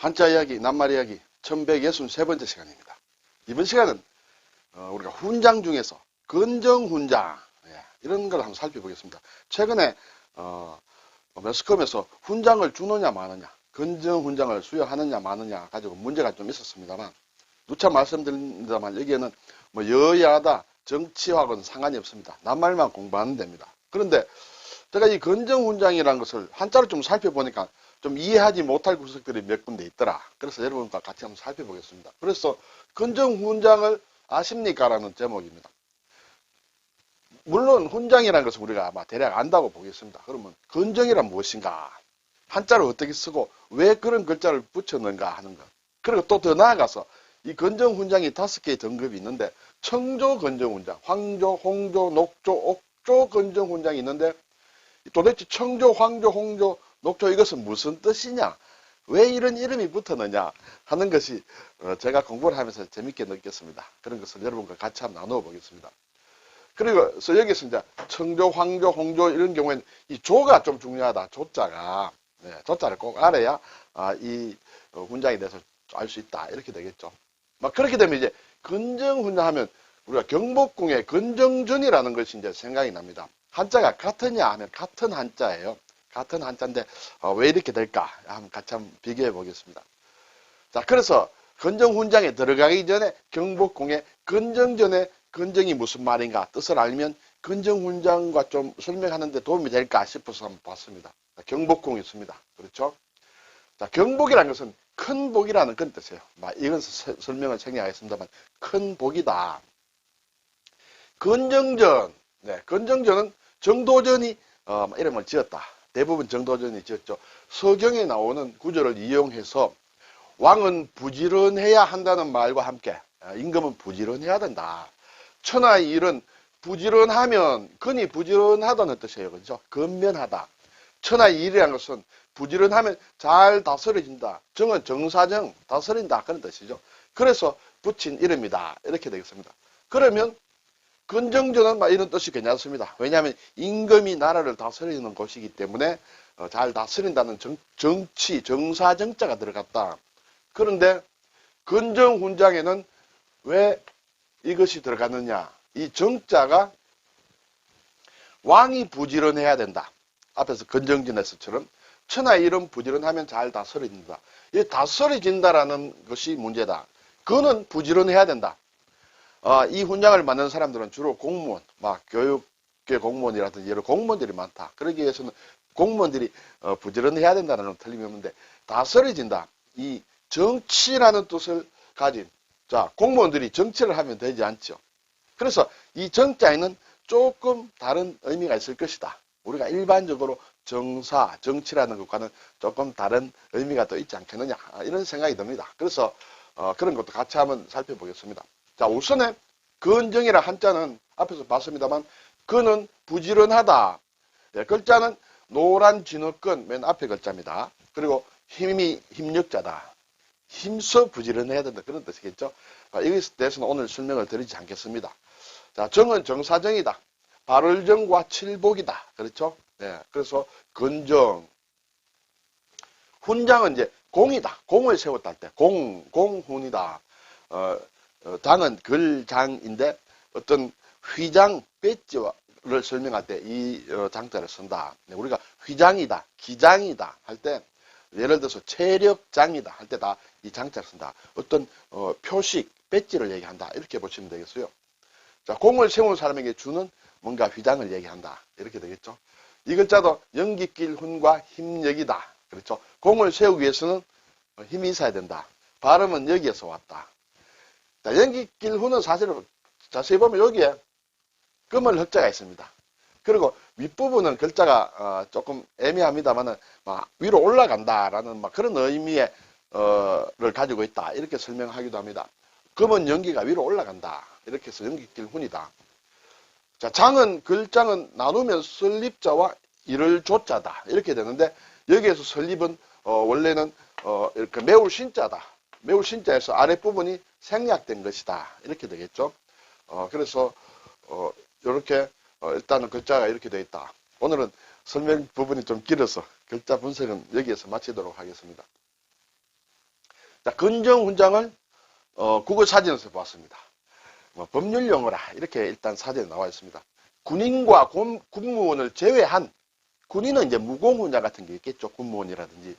한자 이야기, 낱말 이야기 1163번째 시간입니다. 이번 시간은 우리가 훈장 중에서 건정훈장 이런 걸 한번 살펴보겠습니다. 최근에 매스컴에서 훈장을 주느냐 마느냐, 건정훈장을 수여하느냐 마느냐 가지고 문제가 좀 있었습니다만, 누차 말씀드립니다만 여기에는 뭐 여야다 정치하고는 상관이 없습니다. 낱말만 공부하는 데입니다. 그런데 제가 이 건정훈장이라는 것을 한자로 좀 살펴보니까 좀 이해하지 못할 구석들이 몇 군데 있더라. 그래서 여러분과 같이 한번 살펴보겠습니다. 그래서 건정훈장을 아십니까? 라는 제목입니다. 물론 훈장이라는 것은 우리가 아마 대략 안다고 보겠습니다. 그러면 건정이란 무엇인가? 한자를 어떻게 쓰고 왜 그런 글자를 붙였는가 하는 것. 그리고 또 더 나아가서 이 건정훈장이 5개의 등급이 있는데 청조 건정훈장, 황조, 홍조, 녹조, 옥조 건정훈장이 있는데 도대체 청조, 황조, 홍조, 녹조 이것은 무슨 뜻이냐? 왜 이런 이름이 붙었느냐? 하는 것이 제가 공부를 하면서 재밌게 느꼈습니다. 그런 것을 여러분과 같이 한번 나누어 보겠습니다. 그리고 여기서 이제 청조, 황조, 홍조 이런 경우에는 이 조가 좀 중요하다. 조자가. 조자를 꼭 알아야 이 훈장에 대해서 알 수 있다. 이렇게 되겠죠. 막 그렇게 되면 이제 건정훈장 하면 우리가 경복궁의 건정전이라는 것이 이제 생각이 납니다. 한자가 같으냐 하면 같은 한자예요. 같은 한자인데 왜 이렇게 될까? 한번 같이 한번 비교해 보겠습니다. 자, 그래서 건정훈장에 들어가기 전에 경복궁의 건정전에 건정이 무슨 말인가 뜻을 알면 건정훈장과 좀 설명하는 데 도움이 될까 싶어서 한번 봤습니다. 경복궁이 있습니다. 그렇죠? 자, 경복이라는 것은 큰 복이라는 그런 뜻이에요. 이건 설명을 생략하겠습니다만 큰 복이다. 건정전, 건정전은 정도전이 이름을 지었다. 대부분 정도전이 지었죠. 서경에 나오는 구절을 이용해서 왕은 부지런해야 한다는 말과 함께 임금은 부지런해야 된다. 천하의 일은 부지런하면 근이 부지런하다는 뜻이에요. 그렇죠? 건면하다. 천하의 일이라는 것은 부지런하면 잘 다스려진다. 정은 정사정, 다스린다. 그런 뜻이죠. 그래서 붙인 이름이다. 이렇게 되겠습니다. 그러면 건정전은 이런 뜻이 괜찮습니다. 왜냐하면 임금이 나라를 다스리는 곳이기 때문에 잘 다스린다는 정치, 정사정자가 들어갔다. 그런데 건정훈장에는 왜 이것이 들어갔느냐? 이 정자가 왕이 부지런해야 된다. 앞에서 건정전에서처럼 천하의 일은 부지런하면 잘 다스려진다. 이 다스려진다라는 것이 문제다. 그는 부지런해야 된다. 이 훈장을 만드는 사람들은 주로 공무원, 교육계 공무원이라든지 여러 공무원들이 많다. 그러기 위해서는 공무원들이 부지런해야 된다는 틀림이 없는데 다스려진다. 이 정치라는 뜻을 가진 공무원들이 정치를 하면 되지 않죠. 그래서 이 정자에는 조금 다른 의미가 있을 것이다. 우리가 일반적으로 정사, 정치라는 것과는 조금 다른 의미가 또 있지 않겠느냐 이런 생각이 듭니다. 그래서 그런 것도 같이 한번 살펴보겠습니다. 자, 우선에 건정이라 한자는 앞에서 봤습니다만 건은 부지런하다. 글자는 노란 진흙건 맨 앞에 글자입니다. 그리고 힘이 힘력자다. 힘써 부지런해야 된다. 그런 뜻이겠죠. 이것에 대해서는 오늘 설명을 드리지 않겠습니다. 자, 정은 정사정이다. 발월정과 칠복이다. 그렇죠? 그래서 건정. 훈장은 이제 공이다. 공을 세웠다 할 때. 공훈이다. 장은 글장인데 어떤 휘장, 배지를 설명할 때 이 장자를 쓴다. 우리가 휘장이다, 기장이다 할 때 예를 들어서 체력장이다 할 때 다 이 장자를 쓴다. 어떤 표식, 배지를 얘기한다. 이렇게 보시면 되겠어요. 자, 공을 세운 사람에게 주는 뭔가 휘장을 얘기한다. 이렇게 되겠죠. 이 글자도 연기길 훈과 힘력이다. 그렇죠. 공을 세우기 위해서는 힘이 있어야 된다. 발음은 여기에서 왔다. 자, 연기길 훈은 사실은 자세히 보면 여기에 금을 흑자가 있습니다. 그리고 윗부분은 글자가 조금 애매합니다만은 위로 올라간다라는 그런 의미의 를 가지고 있다. 이렇게 설명하기도 합니다. 금은 연기가 위로 올라간다. 이렇게 해서 연기길 훈이다. 자, 장은 글장은 나누면 설립자와 이를 조자다. 이렇게 되는데 여기에서 설립은 원래는 이렇게 매울 신자다. 매울 신자에서 아랫부분이 생략된 것이다. 이렇게 되겠죠. 그래서 이렇게 일단은 글자가 이렇게 되어 있다. 오늘은 설명 부분이 좀 길어서 글자 분석은 여기에서 마치도록 하겠습니다. 자, 근정훈장을 국어 사전에서 봤습니다. 뭐 법률 용어라 이렇게 일단 사전에 나와 있습니다. 군인과 군무원을 제외한 군인은 이제 무공훈장 같은 게 있겠죠. 군무원이라든지.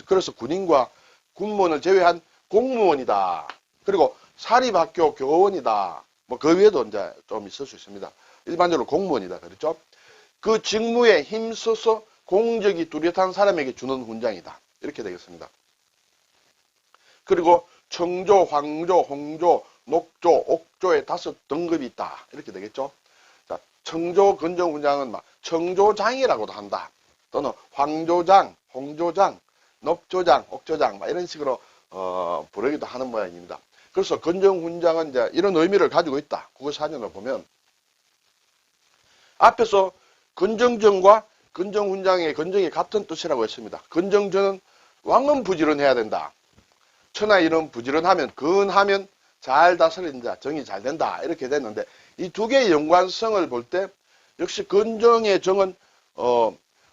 그래서 군인과 군무원을 제외한 공무원이다. 그리고 사립학교 교원이다. 뭐 그 위에도 이제 좀 있을 수 있습니다. 일반적으로 공무원이다. 그렇죠? 그 직무에 힘써서 공적이 뚜렷한 사람에게 주는 훈장이다. 이렇게 되겠습니다. 그리고 청조, 황조, 홍조, 녹조, 옥조의 5등급이 있다. 이렇게 되겠죠. 자, 청조 근정훈장은 막 청조장이라고도 한다. 또는 황조장, 홍조장, 녹조장, 옥조장 막 이런 식으로 부르기도 하는 모양입니다. 그래서 근정훈장은 이제 이런 의미를 가지고 있다. 국어사전을 보면 앞에서 근정전과 근정훈장의 근정이 같은 뜻이라고 했습니다. 근정전은 왕은 부지런해야 된다. 천하 이런 부지런하면 근하면 잘 다스린다. 정이 잘 된다. 이렇게 됐는데 이 두 개의 연관성을 볼 때 역시 근정의 정은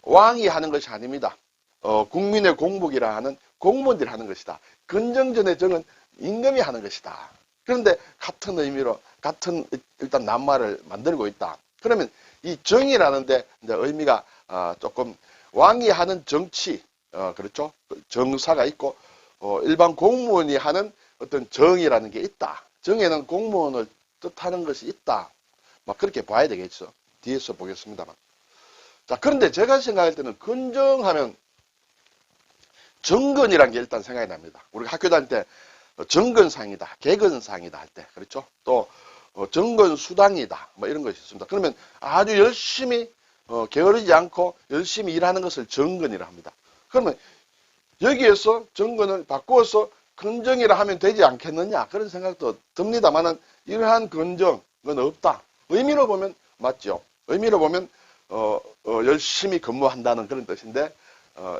왕이 하는 것이 아닙니다. 국민의 공복이라 하는 공무원들이 하는 것이다. 근정전의 정은 임금이 하는 것이다. 그런데 같은 의미로 같은 일단 낱말을 만들고 있다. 그러면 이 정이라는데 이제 의미가 조금 왕이 하는 정치, 그렇죠? 정사가 있고 일반 공무원이 하는 어떤 정이라는 게 있다. 정에는 공무원을 뜻하는 것이 있다. 막 그렇게 봐야 되겠죠. 뒤에서 보겠습니다만. 자, 그런데 제가 생각할 때는 근정하면 정근이라는 게 일단 생각이 납니다. 우리가 학교 다닐 때 정근상이다, 개근상이다 할 때, 그렇죠? 또 정근수당이다, 뭐 이런 것이 있습니다. 그러면 아주 열심히 게으르지 않고 열심히 일하는 것을 정근이라 합니다. 그러면 여기에서 정근을 바꾸어서 근정이라 하면 되지 않겠느냐 그런 생각도 듭니다만은 이러한 근정은 없다. 의미로 보면 맞죠. 의미로 보면 열심히 근무한다는 그런 뜻인데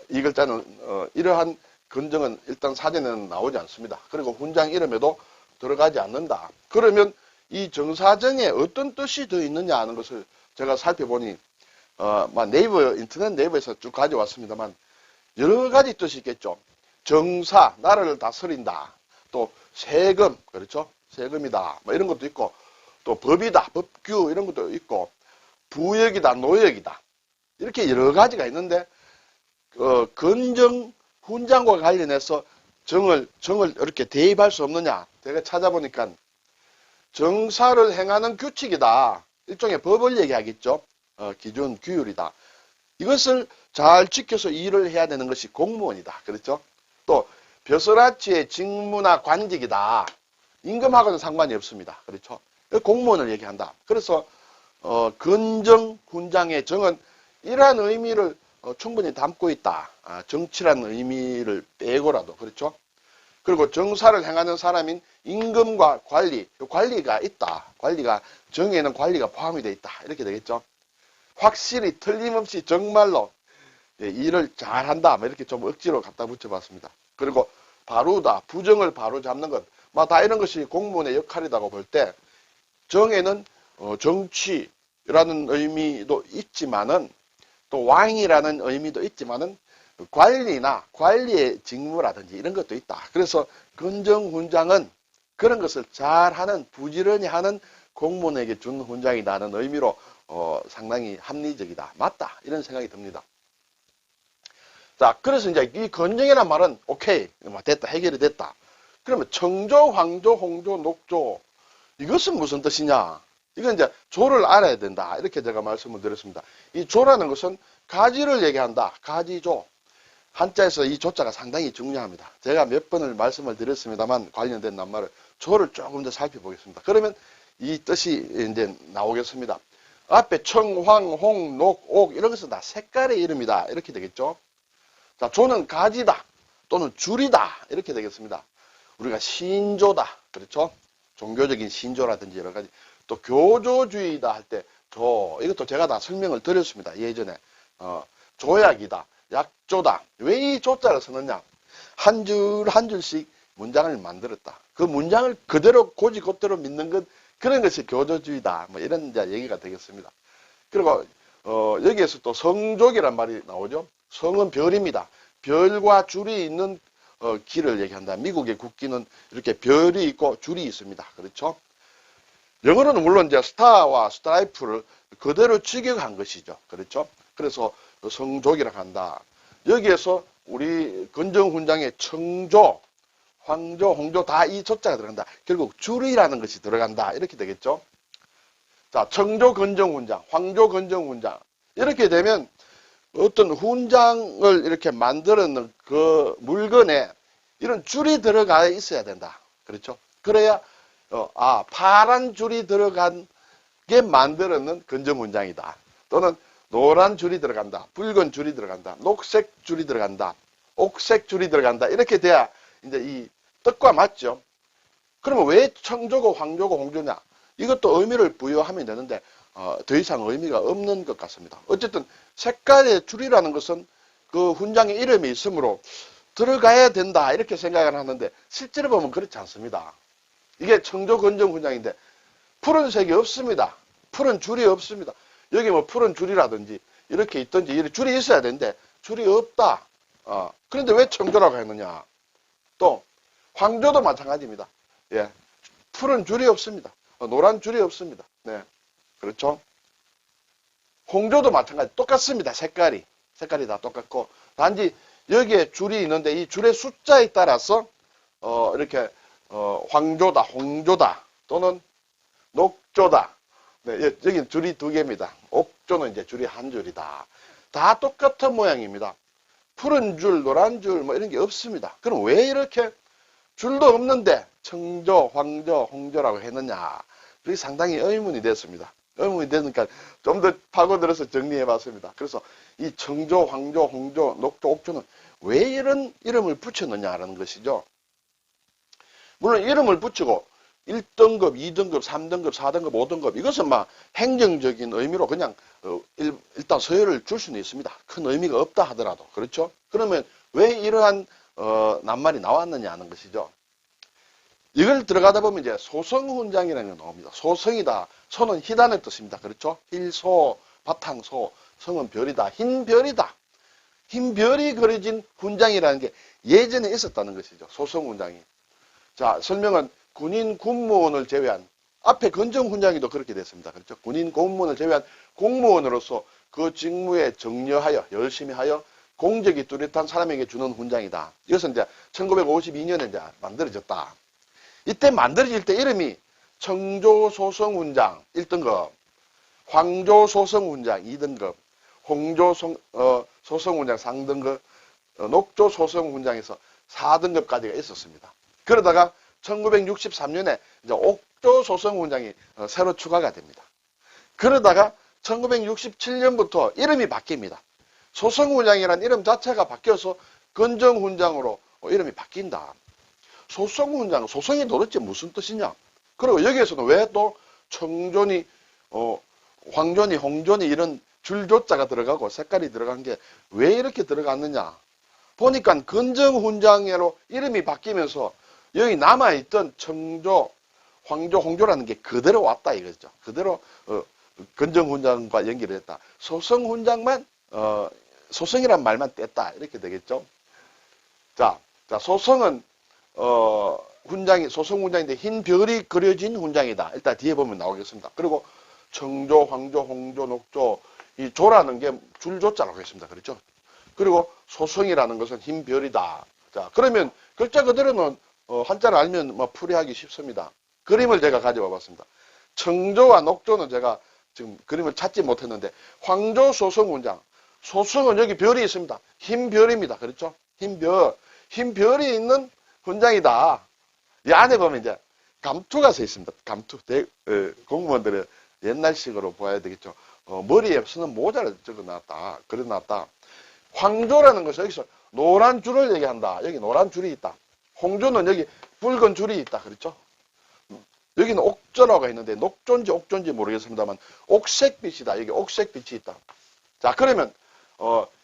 이 글자는 이러한 근정은 일단 사전에는 나오지 않습니다. 그리고 훈장 이름에도 들어가지 않는다. 그러면 이 정사정에 어떤 뜻이 더 있느냐 하는 것을 제가 살펴보니 네이버 인터넷 네이버에서 쭉 가져왔습니다만 여러 가지 뜻이 있겠죠. 정사, 나라를 다스린다. 또 세금, 그렇죠? 세금이다. 뭐 이런 것도 있고, 또 법이다, 법규 이런 것도 있고, 부역이다, 노역이다. 이렇게 여러 가지가 있는데, 근정 훈장과 관련해서 정을 이렇게 대입할 수 없느냐? 제가 찾아보니까 정사를 행하는 규칙이다. 일종의 법을 얘기하겠죠. 기준, 규율이다. 이것을 잘 지켜서 일을 해야 되는 것이 공무원이다. 그렇죠? 또 벼슬아치의 직무나 관직이다. 임금하고는 상관이 없습니다. 그렇죠? 공무원을 얘기한다. 그래서 근정, 훈장의 정은 이러한 의미를 충분히 담고 있다. 정치라는 의미를 빼고라도 그렇죠? 그리고 정사를 행하는 사람인 임금과 관리가 있다. 관리가 정에는 관리가 포함이 되어 있다. 이렇게 되겠죠? 확실히 틀림없이 정말로 일을 잘한다. 이렇게 좀 억지로 갖다 붙여봤습니다. 그리고 바로다. 부정을 바로 잡는 것. 다 이런 것이 공무원의 역할이라고 볼 때 정에는 정치라는 의미도 있지만은 또 왕이라는 의미도 있지만은 관리나 관리의 직무라든지 이런 것도 있다. 그래서 근정훈장은 그런 것을 잘하는 부지런히 하는 공무원에게 준 훈장이라는 의미로 상당히 합리적이다. 맞다. 이런 생각이 듭니다. 자, 그래서 이제 이 근정이라는 말은 오케이. 됐다. 해결이 됐다. 그러면 청조, 황조, 홍조, 녹조 이것은 무슨 뜻이냐? 이건 이제 조를 알아야 된다. 이렇게 제가 말씀을 드렸습니다. 이 조라는 것은 가지를 얘기한다. 가지조. 한자에서 이 조자가 상당히 중요합니다. 제가 몇 번을 말씀을 드렸습니다만 관련된 낱말을 조를 조금 더 살펴보겠습니다. 그러면 이 뜻이 이제 나오겠습니다. 앞에 청, 황, 홍, 녹, 옥 이런 것은 다 색깔의 이름이다. 이렇게 되겠죠. 자, 조는 가지다 또는 줄이다 이렇게 되겠습니다. 우리가 신조다. 그렇죠? 종교적인 신조라든지 여러 가지 또 교조주의다 할 때 조 이것도 제가 다 설명을 드렸습니다. 예전에 조약이다. 약조다. 왜 이 조자를 쓰느냐? 한 줄 한 줄씩 문장을 만들었다. 그 문장을 그대로 곧대로 믿는 것 그런 것이 교조주의다. 뭐 이런 이제 얘기가 되겠습니다. 그리고 여기에서 또 성족이란 말이 나오죠. 성은 별입니다. 별과 줄이 있는 기를 얘기한다. 미국의 국기는 이렇게 별이 있고 줄이 있습니다. 그렇죠? 영어로는 물론 이제 스타와 스트라이프를 그대로 직역한 것이죠. 그렇죠? 그래서 성족이라고 한다. 여기에서 우리 건정훈장의 청조, 황조, 홍조 다 이 조자가 들어간다. 결국 줄이라는 것이 들어간다. 이렇게 되겠죠. 자, 청조 건정훈장, 황조 건정훈장. 이렇게 되면 어떤 훈장을 이렇게 만드는 그 물건에 이런 줄이 들어가 있어야 된다. 그렇죠? 그래야 파란 줄이 들어간 게 만들어낸 건정훈장이다. 또는 노란 줄이 들어간다. 붉은 줄이 들어간다. 녹색 줄이 들어간다. 옥색 줄이 들어간다. 이렇게 돼야 이제 이 뜻과 맞죠. 그러면 왜 청조고 황조고 홍조냐? 이것도 의미를 부여하면 되는데 더 이상 의미가 없는 것 같습니다. 어쨌든 색깔의 줄이라는 것은 그 훈장의 이름이 있으므로 들어가야 된다 이렇게 생각을 하는데 실제로 보면 그렇지 않습니다. 이게 청조 건정 훈장인데 푸른색이 없습니다. 푸른 줄이 없습니다. 여기 뭐 푸른 줄이라든지 이렇게 있든지 이렇게 줄이 있어야 되는데 줄이 없다. 그런데 왜 청조라고 했느냐? 또 황조도 마찬가지입니다. 예, 푸른 줄이 없습니다. 노란 줄이 없습니다. 네, 그렇죠? 홍조도 마찬가지 똑같습니다. 색깔이 다 똑같고 단지 여기에 줄이 있는데 이 줄의 숫자에 따라서 이렇게 황조다, 홍조다 또는 녹조다. 네, 여기는 줄이 두 개입니다. 옥조는 이제 줄이 한 줄이다. 다 똑같은 모양입니다. 푸른 줄, 노란 줄 뭐 이런 게 없습니다. 그럼 왜 이렇게 줄도 없는데 청조, 황조, 홍조라고 했느냐? 그게 상당히 의문이 됐습니다. 의문이 되니까 좀 더 파고들어서 정리해 봤습니다. 그래서 이 청조, 황조, 홍조, 녹조, 옥조는 왜 이런 이름을 붙였느냐라는 것이죠. 물론 이름을 붙이고 1등급, 2등급, 3등급, 4등급, 5등급 이것은 막 행정적인 의미로 그냥 일단 서열을 줄 수는 있습니다. 큰 의미가 없다 하더라도. 그렇죠? 그러면 왜 이러한 낱말이 나왔느냐 하는 것이죠. 이걸 들어가다 보면 이제 소성훈장이라는 게 나옵니다. 소성이다. 소는 희단의 뜻입니다. 그렇죠? 힐소, 바탕소, 성은 별이다. 흰 별이다. 흰 별이 그려진 훈장이라는 게 예전에 있었다는 것이죠. 소성훈장이. 자, 설명은 군인 군무원을 제외한 앞에 건정훈장이도 그렇게 됐습니다. 그렇죠? 군인 공무원을 제외한 공무원으로서 그 직무에 정려하여 열심히 하여 공적이 뚜렷한 사람에게 주는 훈장이다. 이것은 이제 1952년에 이제 만들어졌다. 이때 만들어질 때 이름이 청조소성훈장 1등급, 황조소성훈장 2등급, 홍조소성훈장 3등급, 녹조소성훈장에서 4등급까지가 있었습니다. 그러다가 1963년에 이제 옥조소성훈장이 새로 추가가 됩니다. 그러다가 1967년부터 이름이 바뀝니다. 소성훈장이라는 이름 자체가 바뀌어서 건정훈장으로 이름이 바뀐다. 소성훈장, 소성이 도대체 무슨 뜻이냐? 그리고 여기에서는 왜 또 청조니, 황조니, 홍조니 이런 줄조자가 들어가고 색깔이 들어간 게 왜 이렇게 들어갔느냐? 보니까 건정훈장으로 이름이 바뀌면서 여기 남아있던 청조, 황조, 홍조라는 게 그대로 왔다 이거죠. 그대로 건정훈장과 연결을 했다. 소성훈장만 소성이란 말만 뗐다 이렇게 되겠죠. 자 소성은 소성훈장인데 흰 별이 그려진 훈장이다. 일단 뒤에 보면 나오겠습니다. 그리고 청조, 황조, 홍조, 녹조 이 조라는 게 줄조자라고 했습니다. 그렇죠? 그리고 소성이라는 것은 흰 별이다. 자 그러면 글자 그대로는 한자를 알면 뭐 풀이하기 쉽습니다. 그림을 제가 가져와 봤습니다. 청조와 녹조는 제가 지금 그림을 찾지 못했는데 황조 소성훈장 소성은 여기 별이 있습니다. 흰 별입니다. 그렇죠? 흰 별이 있는 훈장이다. 이 안에 보면 이제 감투가 서 있습니다. 감투. 공무원들의 옛날식으로 보아야 되겠죠. 머리에 쓰는 모자를 적어놨다. 그려놨다. 황조라는 것은 여기서 노란 줄을 얘기한다. 여기 노란 줄이 있다. 홍조는 여기 붉은 줄이 있다. 그렇죠? 여기는 옥조라고 했는데 녹조인지 옥조인지 모르겠습니다만 옥색빛이다. 여기 옥색빛이 있다. 자 그러면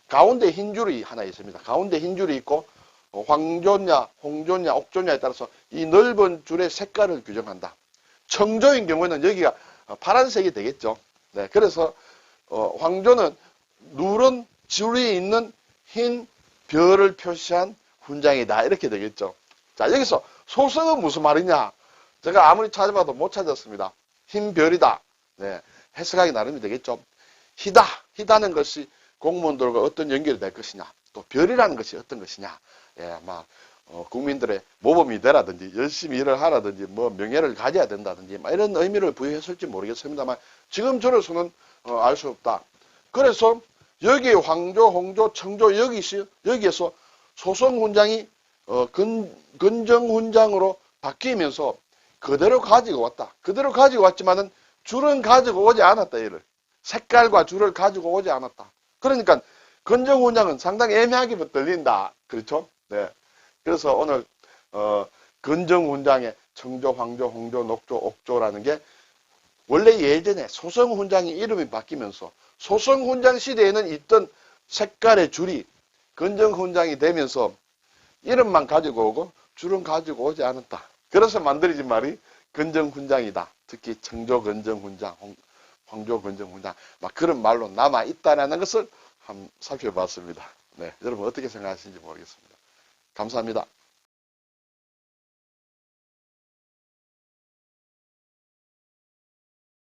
가운데 흰 줄이 하나 있습니다. 가운데 흰 줄이 있고 황조냐 홍조냐 옥조냐에 따라서 이 넓은 줄의 색깔을 규정한다. 청조인 경우에는 여기가 파란색이 되겠죠. 네, 그래서 황조는 누런 줄이 있는 흰 별을 표시한 훈장이다. 이렇게 되겠죠. 자, 여기서 소성은 무슨 말이냐? 제가 아무리 찾아봐도 못 찾았습니다. 흰 별이다. 네, 해석하기 나름이 되겠죠. 희다는 것이 공무원들과 어떤 연결이 될 것이냐. 또 별이라는 것이 어떤 것이냐. 예, 국민들의 모범이 되라든지 열심히 일을 하라든지 뭐 명예를 가져야 된다든지 이런 의미를 부여했을지 모르겠습니다만 지금 저로서는 알 수 없다. 그래서 여기 황조, 홍조, 청조 여기에서 소성훈장이 근정훈장으로 바뀌면서 그대로 가지고 왔다. 그대로 가지고 왔지만은 줄은 가지고 오지 않았다. 얘를 색깔과 줄을 가지고 오지 않았다. 그러니까 근정훈장은 상당히 애매하게 들린다. 그렇죠? 네. 그래서 오늘 근정훈장의 청조, 황조, 홍조, 녹조, 옥조라는 게 원래 예전에 소성훈장이 이름이 바뀌면서 소성훈장 시대에는 있던 색깔의 줄이 근정훈장이 되면서 이름만 가지고 오고 줄은 가지고 오지 않았다. 그래서 만들어진 말이 근정훈장이다. 특히 청조 근정훈장, 황조 근정훈장 그런 말로 남아있다는 것을 한번 살펴봤습니다. 네, 여러분 어떻게 생각하시는지 모르겠습니다. 감사합니다.